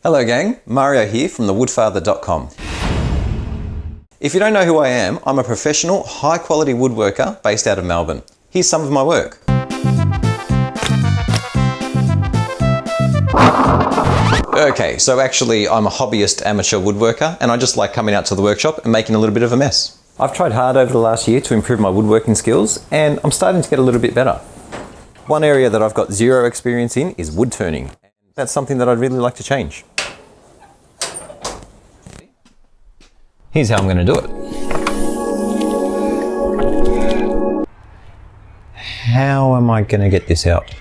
Hello gang, Mario here from the woodfather.com. If you don't know who I am, I'm a professional, high quality woodworker based out of Melbourne. Here's some of my work. Okay, so actually I'm a hobbyist amateur woodworker and I just like coming out to the workshop and making a little bit of a mess. I've tried hard over the last year to improve my woodworking skills and I'm starting to get a little bit better. One area that I've got zero experience in is wood turning. That's something that I'd really like to change. Here's how I'm going to do it. How am I going to get this out?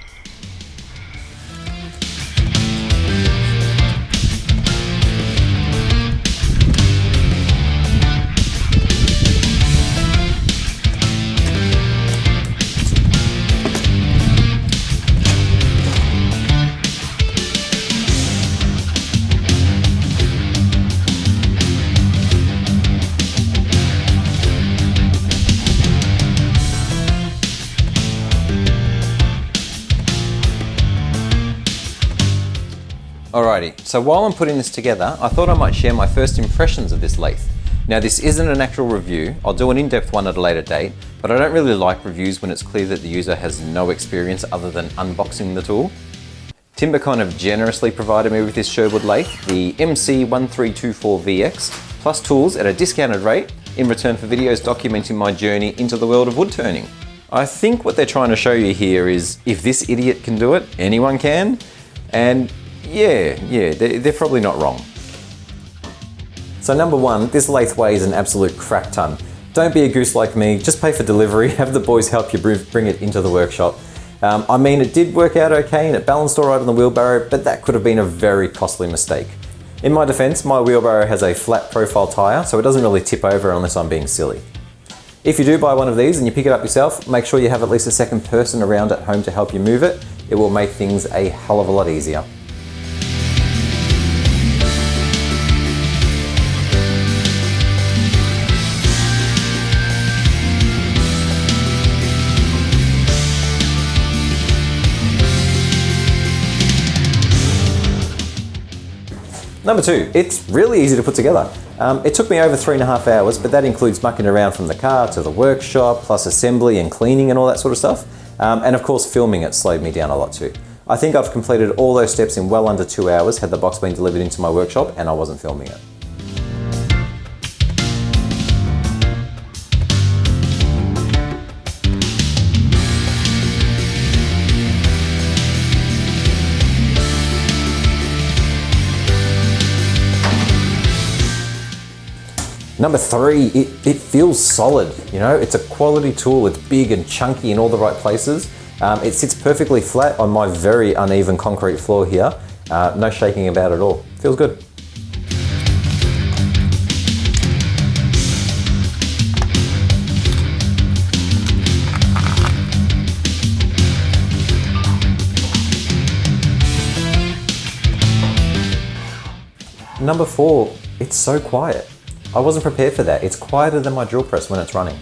Alrighty, so while I'm putting this together, I thought I might share my first impressions of this lathe. Now this isn't an actual review, I'll do an in-depth one at a later date, but I don't really like reviews when it's clear that the user has no experience other than unboxing the tool. Timbecon have generously provided me with this Sherwood lathe, the MC1324VX, plus tools at a discounted rate in return for videos documenting my journey into the world of wood turning. I think what they're trying to show you here is if this idiot can do it, anyone can, and yeah, they're probably not wrong. So number one, this lathe weighs an absolute crap ton. Don't be a goose like me, just pay for delivery, have the boys help you bring it into the workshop. I mean, it did work out okay and it balanced all right on the wheelbarrow, but that could have been a very costly mistake. In my defense, my wheelbarrow has a flat profile tire, so it doesn't really tip over unless I'm being silly. If you do buy one of these and you pick it up yourself, make sure you have at least a second person around at home to help you move it. It will make things a hell of a lot easier. Number two, it's really easy to put together. It took me over 3.5 hours, but that includes mucking around from the car to the workshop, plus assembly and cleaning and all that sort of stuff. And of course, filming it slowed me down a lot too. I think I've completed all those steps in well under 2 hours had the box been delivered into my workshop and I wasn't filming it. Number three, it feels solid, you know, it's a quality tool, it's big and chunky in all the right places. It sits perfectly flat on my very uneven concrete floor here. No shaking about at all, feels good. Number four, it's so quiet. I wasn't prepared for that. It's quieter than my drill press when it's running.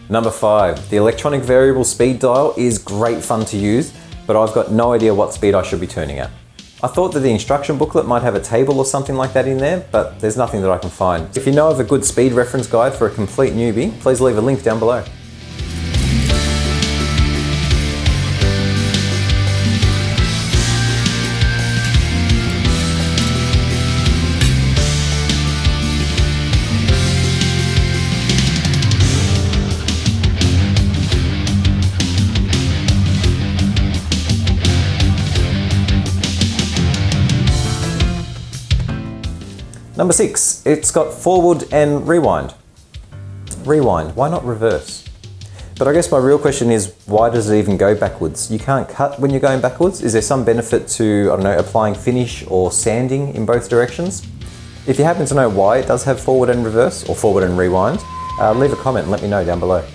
Number five, the electronic variable speed dial is great fun to use, but I've got no idea what speed I should be turning at. I thought that the instruction booklet might have a table or something like that in there, but there's nothing that I can find. If you know of a good speed reference guide for a complete newbie, please leave a link down below. Number six, it's got forward and rewind. Rewind, why not reverse? But I guess my real question is, why does it even go backwards? You can't cut when you're going backwards? Is there some benefit to, I don't know, applying finish or sanding in both directions? If you happen to know why it does have forward and reverse, or forward and rewind, leave a comment and let me know down below.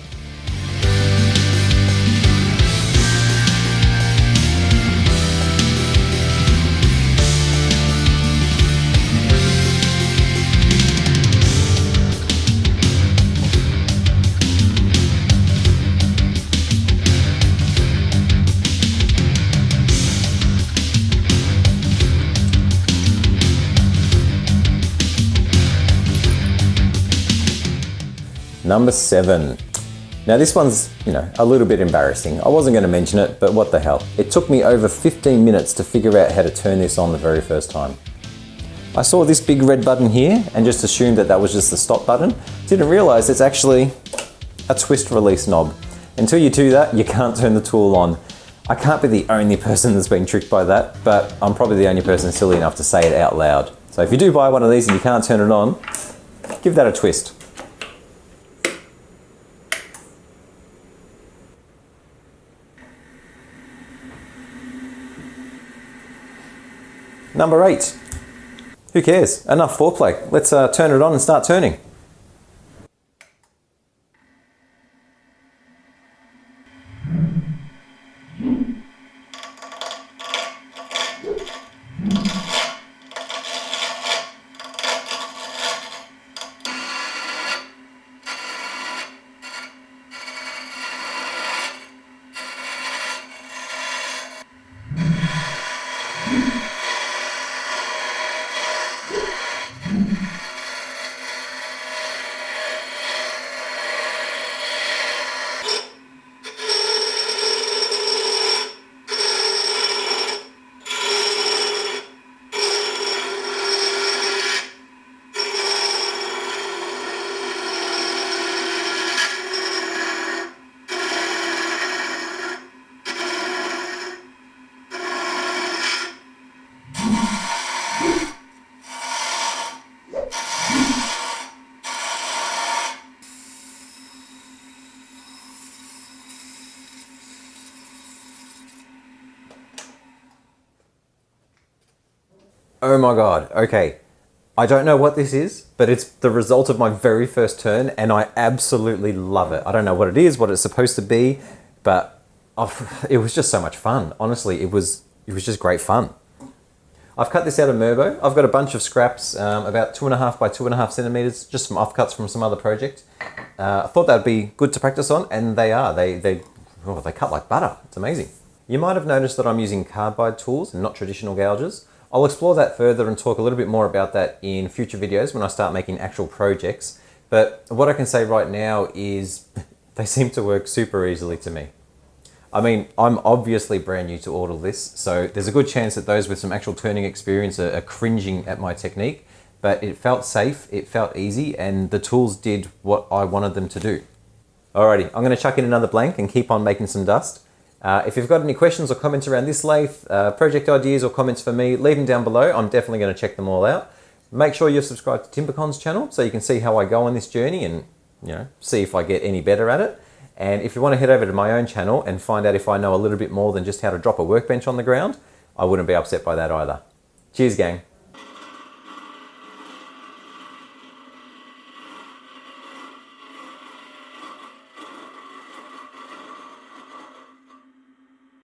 Number 7. Now this one's, a little bit embarrassing. I wasn't going to mention it, but what the hell. It took me over 15 minutes to figure out how to turn this on the very first time. I saw this big red button here and just assumed that was just the stop button. Didn't realize it's actually a twist release knob. Until you do that, you can't turn the tool on. I can't be the only person that's been tricked by that, but I'm probably the only person silly enough to say it out loud. So if you do buy one of these and you can't turn it on, give that a twist. Number 8. Who cares? Enough foreplay. Let's turn it on and start turning. Oh my God, okay. I don't know what this is, but it's the result of my very first turn and I absolutely love it. I don't know what it is, what it's supposed to be, but it was just so much fun. Honestly, it was just great fun. I've cut this out of Merbo. I've got a bunch of scraps, about 2.5 by 2.5 centimeters, just some offcuts from some other project. I thought that'd be good to practice on, and they are. They cut like butter. It's amazing. You might have noticed that I'm using carbide tools and not traditional gouges. I'll explore that further and talk a little bit more about that in future videos when I start making actual projects. But what I can say right now is they seem to work super easily to me. I mean, I'm obviously brand new to all of this, so there's a good chance that those with some actual turning experience are cringing at my technique, but it felt safe, it felt easy, and the tools did what I wanted them to do. Alrighty, I'm gonna chuck in another blank and keep on making some dust. If you've got any questions or comments around this lathe, project ideas or comments for me, leave them down below. I'm definitely going to check them all out. Make sure you're subscribed to Timbecon's channel so you can see how I go on this journey and see if I get any better at it. And if you want to head over to my own channel and find out if I know a little bit more than just how to drop a workbench on the ground, I wouldn't be upset by that either. Cheers, gang.